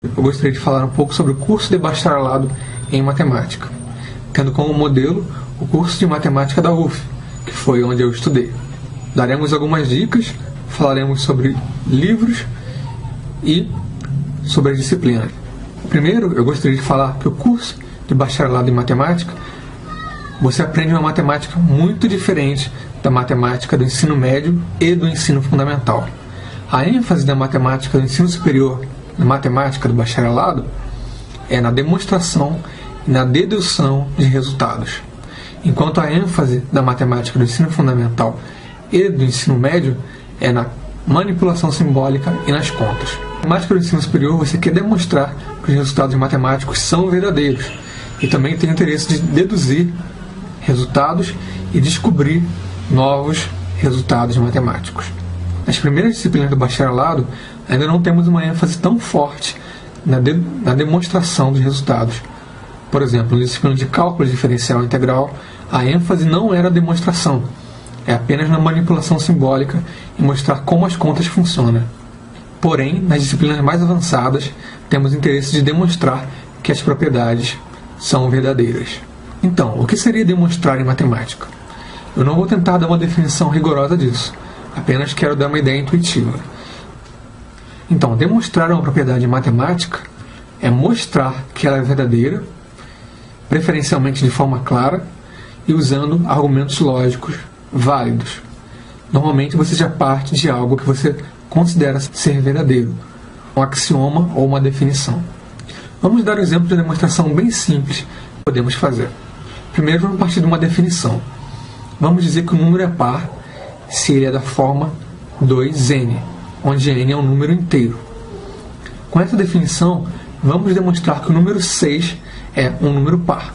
Eu gostaria de falar um pouco sobre o curso de bacharelado em matemática, tendo como modelo o curso de matemática da UF, que foi onde eu estudei. Daremos algumas dicas, falaremos sobre livros e sobre as disciplinas. Primeiro, eu gostaria de falar que o curso de bacharelado em matemática, você aprende uma matemática muito diferente da matemática do ensino médio e do ensino fundamental. A ênfase da matemática do ensino superior, na matemática do bacharelado, é na demonstração e na dedução de resultados, enquanto a ênfase da matemática do ensino fundamental e do ensino médio é na manipulação simbólica e nas contas. Na matemática do ensino superior, você quer demonstrar que os resultados matemáticos são verdadeiros e também tem interesse de deduzir resultados e descobrir novos resultados matemáticos. Nas primeiras disciplinas do bacharelado, ainda não temos uma ênfase tão forte na demonstração dos resultados. Por exemplo, na disciplina de cálculo diferencial integral, a ênfase não era a demonstração, é apenas na manipulação simbólica e mostrar como as contas funcionam. Porém, nas disciplinas mais avançadas, temos interesse de demonstrar que as propriedades são verdadeiras. Então, o que seria demonstrar em matemática? Eu não vou tentar dar uma definição rigorosa disso, apenas quero dar uma ideia intuitiva. Então, demonstrar uma propriedade matemática é mostrar que ela é verdadeira, preferencialmente de forma clara e usando argumentos lógicos válidos. Normalmente você já parte de algo que você considera ser verdadeiro, um axioma ou uma definição. Vamos dar um exemplo de demonstração bem simples que podemos fazer. Primeiro vamos partir de uma definição. Vamos dizer que o número é par se ele é da forma 2n, onde n é um número inteiro. Com essa definição, vamos demonstrar que o número 6 é um número par.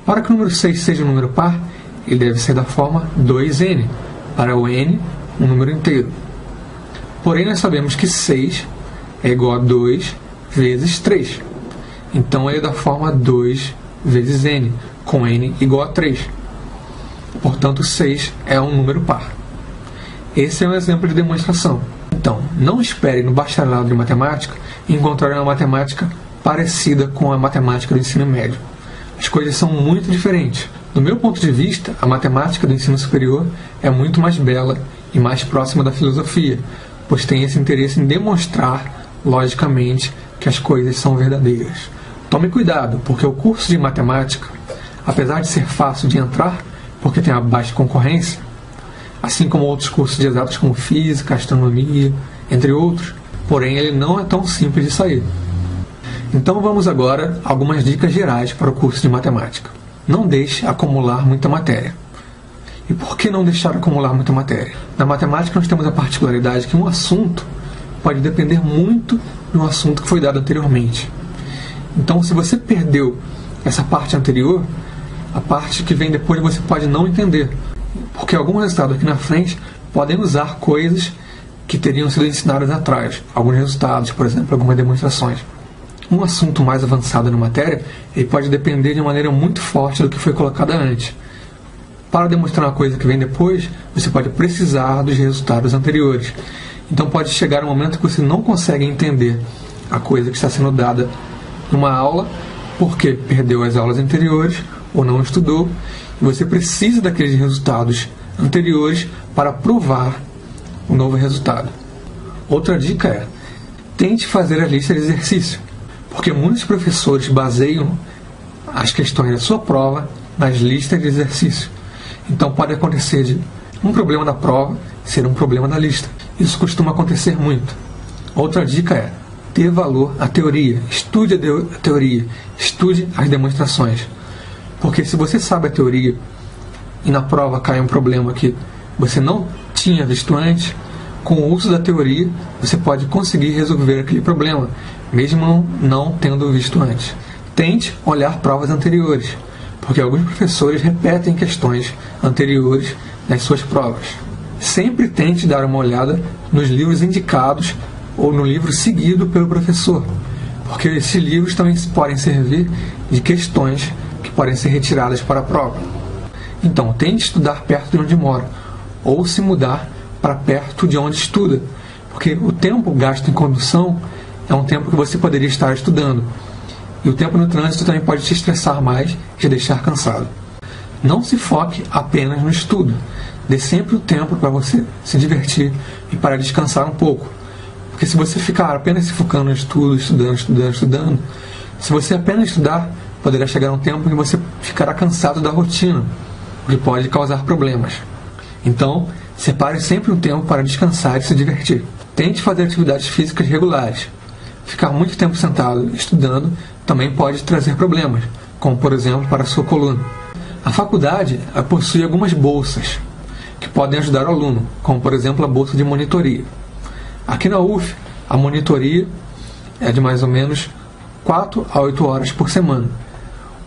Para que o número 6 seja um número par, ele deve ser da forma 2n, para o n, um número inteiro. Porém, nós sabemos que 6 é igual a 2 vezes 3. Então, ele é da forma 2 vezes n, com n igual a 3. Portanto, 6 é um número par. Esse é um exemplo de demonstração. Então, não espere no bacharelado de matemática encontrar uma matemática parecida com a matemática do ensino médio. As coisas são muito diferentes. Do meu ponto de vista, a matemática do ensino superior é muito mais bela e mais próxima da filosofia, pois tem esse interesse em demonstrar, logicamente, que as coisas são verdadeiras. Tome cuidado, porque o curso de matemática, apesar de ser fácil de entrar, porque tem uma baixa concorrência, assim como outros cursos de exatas como física, astronomia, entre outros, porém ele não é tão simples de sair. Então vamos agora a algumas dicas gerais para o curso de matemática. Não deixe acumular muita matéria. E por que não deixar acumular muita matéria? Na matemática nós temos a particularidade que um assunto pode depender muito de um assunto que foi dado anteriormente. Então se você perdeu essa parte anterior, a parte que vem depois você pode não entender, porque alguns resultados aqui na frente podem usar coisas que teriam sido ensinadas atrás. Alguns resultados, por exemplo, algumas demonstrações. Um assunto mais avançado na matéria, ele pode depender de maneira muito forte do que foi colocado antes. Para demonstrar uma coisa que vem depois, você pode precisar dos resultados anteriores. Então pode chegar um momento que você não consegue entender a coisa que está sendo dada numa aula, porque perdeu as aulas anteriores ou não estudou, e você precisa daqueles resultados anteriores para provar o novo resultado. Outra dica é: tente fazer a lista de exercício, porque muitos professores baseiam as questões da sua prova nas listas de exercício. Então pode acontecer de um problema da prova ser um problema da lista. Isso costuma acontecer muito. Outra dica é: dê valor à teoria. Estude a teoria, estude as demonstrações. Porque se você sabe a teoria e na prova cai um problema que você não tinha visto antes, com o uso da teoria você pode conseguir resolver aquele problema, mesmo não tendo visto antes. Tente olhar provas anteriores, porque alguns professores repetem questões anteriores nas suas provas. Sempre tente dar uma olhada nos livros indicados ou no livro seguido pelo professor, porque esses livros também podem servir de questões que podem ser retiradas para a prova. Então, tente estudar perto de onde mora, ou se mudar para perto de onde estuda, porque o tempo gasto em condução é um tempo que você poderia estar estudando. E o tempo no trânsito também pode te estressar mais e te deixar cansado. Não se foque apenas no estudo. Dê sempre o tempo para você se divertir e para descansar um pouco. Porque se você ficar apenas se focando no estudo, estudando, se você apenas estudar, poderá chegar um tempo em que você ficará cansado da rotina, o que pode causar problemas. Então, separe sempre um tempo para descansar e se divertir. Tente fazer atividades físicas regulares. Ficar muito tempo sentado estudando também pode trazer problemas, como por exemplo para a sua coluna. A faculdade possui algumas bolsas que podem ajudar o aluno, como por exemplo a bolsa de monitoria. Aqui na UF, a monitoria é de mais ou menos 4 a 8 horas por semana.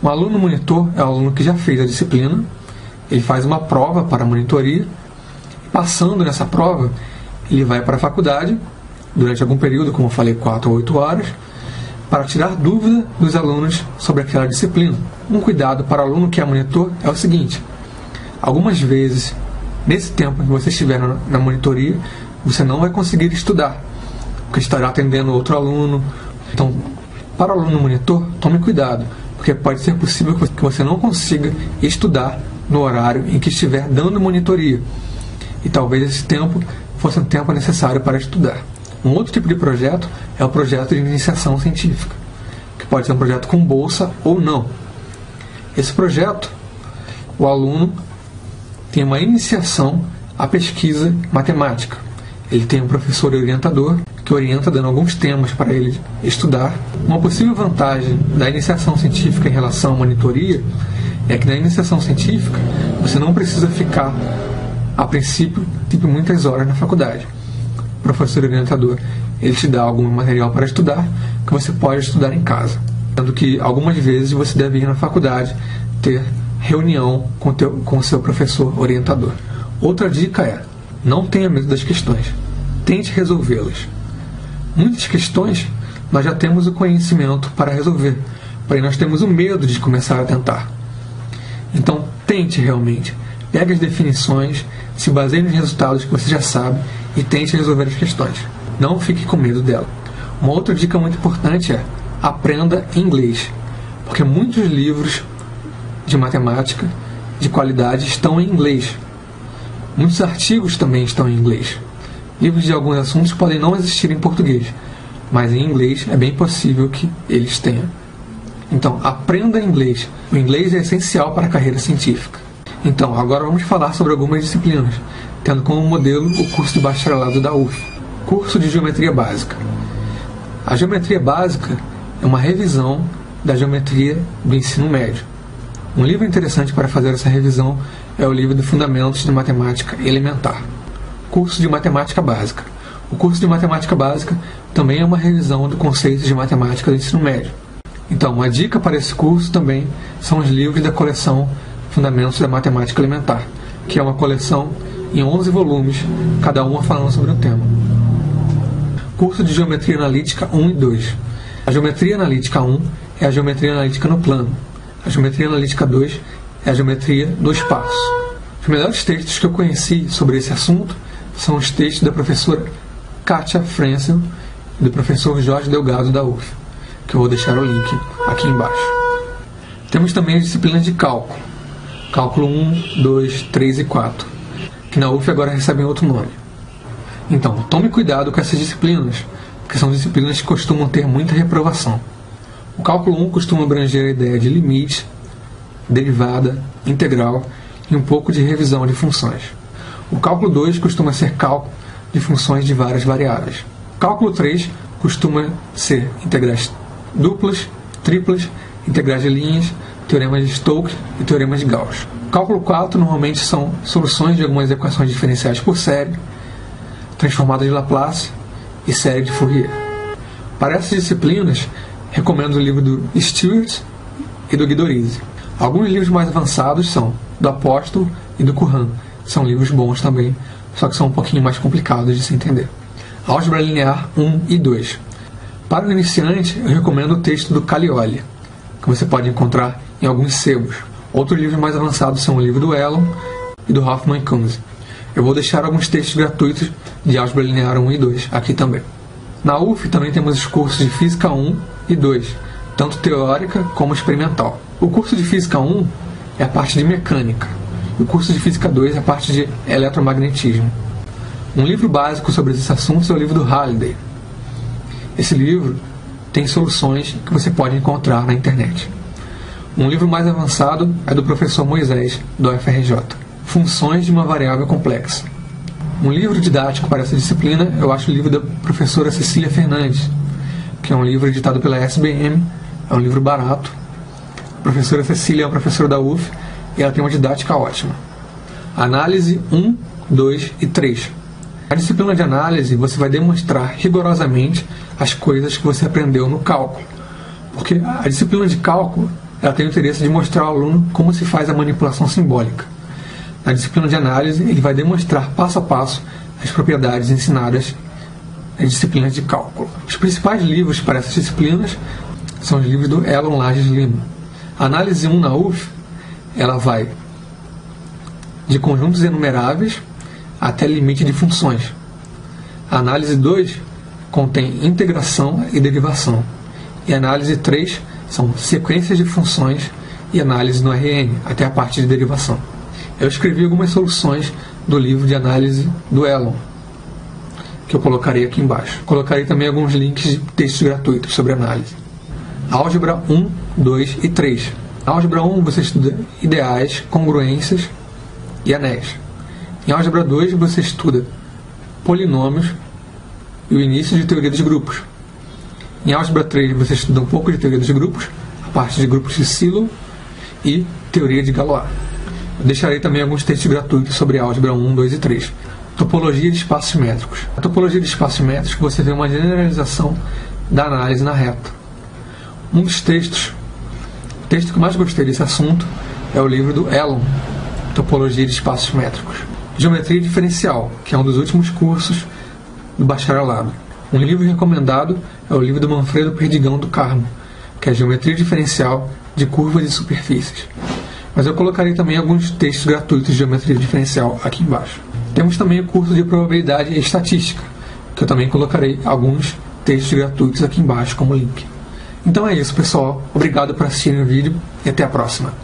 Um aluno monitor é um aluno que já fez a disciplina, ele faz uma prova para a monitoria, e passando nessa prova, ele vai para a faculdade, durante algum período, como eu falei, 4 a 8 horas, para tirar dúvida dos alunos sobre aquela disciplina. Um cuidado para o aluno que é monitor é o seguinte: algumas vezes, nesse tempo que você estiver na monitoria, você não vai conseguir estudar, porque estará atendendo outro aluno. Então, para o aluno monitor, tome cuidado, porque pode ser possível que você não consiga estudar no horário em que estiver dando monitoria. E talvez esse tempo fosse um tempo necessário para estudar. Um outro tipo de projeto é o projeto de iniciação científica, que pode ser um projeto com bolsa ou não. Esse projeto, o aluno tem uma iniciação à pesquisa matemática. Ele tem um professor orientador que orienta dando alguns temas para ele estudar. Uma possível vantagem da iniciação científica em relação à monitoria é que na iniciação científica você não precisa ficar, a princípio, muitas horas na faculdade. O professor orientador, ele te dá algum material para estudar que você pode estudar em casa. Sendo que algumas vezes você deve ir na faculdade ter reunião com o seu professor orientador. Outra dica é: não tenha medo das questões. Tente resolvê-las. Muitas questões nós já temos o conhecimento para resolver, porém nós temos o medo de começar a tentar. Então tente realmente. Pegue as definições, se baseie nos resultados que você já sabe e tente resolver as questões. Não fique com medo dela. Uma outra dica muito importante é: aprenda inglês, porque muitos livros de matemática de qualidade estão em inglês. Muitos artigos também estão em inglês. Livros de alguns assuntos podem não existir em português, mas em inglês é bem possível que eles tenham. Então, aprenda inglês. O inglês é essencial para a carreira científica. Então, agora vamos falar sobre algumas disciplinas, tendo como modelo o curso de bacharelado da UF. Curso de Geometria Básica. A Geometria Básica é uma revisão da geometria do ensino médio. Um livro interessante para fazer essa revisão é o livro de Fundamentos de Matemática Elementar. Curso de Matemática Básica. O curso de Matemática Básica também é uma revisão do conceito de matemática do ensino médio. Então, uma dica para esse curso também são os livros da coleção Fundamentos da Matemática Elementar, que é uma coleção em 11 volumes, cada uma falando sobre um tema. Curso de Geometria Analítica 1 e 2. A Geometria Analítica 1 é a geometria analítica no plano. A Geometria Analítica 2 é a geometria do espaço. Os melhores textos que eu conheci sobre esse assunto são os textos da professora Kátia Frenzel e do professor Jorge Delgado da UF, que eu vou deixar o link aqui embaixo. Temos também as disciplinas de cálculo. Cálculo 1, 2, 3 e 4, que na UF agora recebem outro nome. Então, tome cuidado com essas disciplinas, porque são disciplinas que costumam ter muita reprovação. O cálculo 1 costuma abranger a ideia de limite, derivada, integral e um pouco de revisão de funções. O cálculo 2 costuma ser cálculo de funções de várias variáveis. O cálculo 3 costuma ser integrais duplas, triplas, integrais de linhas, teoremas de Stokes e teoremas de Gauss. O cálculo 4 normalmente são soluções de algumas equações diferenciais por série, transformadas de Laplace e série de Fourier. Para essas disciplinas, recomendo o livro do Stewart e do Guidorizi. Alguns livros mais avançados são do Apóstolo e do Curran. São livros bons também, só que são um pouquinho mais complicados de se entender. Álgebra Linear 1 e 2. Para o iniciante, eu recomendo o texto do Caglioli, que você pode encontrar em alguns sebos. Outros livros mais avançados são o livro do Elon e do Hoffman e Kunze. Eu vou deixar alguns textos gratuitos de Álgebra Linear 1 e 2 aqui também. Na UF também temos os cursos de Física 1 e 2, tanto teórica como experimental. O curso de Física 1 é a parte de mecânica, e o curso de Física 2 é a parte de eletromagnetismo. Um livro básico sobre esses assuntos é o livro do Halliday. Esse livro tem soluções que você pode encontrar na internet. Um livro mais avançado é do professor Moisés, do UFRJ, Funções de uma Variável Complexa. Um livro didático para essa disciplina eu acho o livro da professora Cecília Fernandes, que é um livro editado pela SBM, é um livro barato. A professora Cecília é uma professora da UF e ela tem uma didática ótima. Análise 1, 2 e 3. Na disciplina de análise você vai demonstrar rigorosamente as coisas que você aprendeu no cálculo, porque a disciplina de cálculo ela tem o interesse de mostrar ao aluno como se faz a manipulação simbólica. Na disciplina de análise ele vai demonstrar passo a passo as propriedades ensinadas nas disciplinas de cálculo. Os principais livros para essas disciplinas são os livros do Elon Lages Lima. A análise 1 na UF ela vai de conjuntos enumeráveis até limite de funções. A análise 2 contém integração e derivação. E a análise 3 são sequências de funções e análise no RN, até a parte de derivação. Eu escrevi algumas soluções do livro de análise do Elon, que eu colocarei aqui embaixo. Colocarei também alguns links de textos gratuitos sobre análise. Álgebra 1, 2 e 3. Na álgebra 1 você estuda ideais, congruências e anéis. Em álgebra 2 você estuda polinômios e o início de teoria dos grupos. Em álgebra 3 você estuda um pouco de teoria dos grupos, a parte de grupos de Silo e teoria de Galois. Eu deixarei também alguns textos gratuitos sobre álgebra 1, 2 e 3. Topologia de espaços métricos. Na topologia de espaços métricos você vê uma generalização da análise na reta. Um dos textos, o texto que eu mais gostei desse assunto é o livro do Elon, Topologia de espaços métricos. Geometria diferencial, que é um dos últimos cursos do bacharelado. Um livro recomendado é o livro do Manfredo Perdigão do Carmo, que é Geometria Diferencial de Curvas e Superfícies. Mas eu colocarei também alguns textos gratuitos de geometria diferencial aqui embaixo. Temos também o curso de probabilidade e estatística, que eu também colocarei alguns textos gratuitos aqui embaixo como link. Então é isso, pessoal. Obrigado por assistirem o vídeo e até a próxima.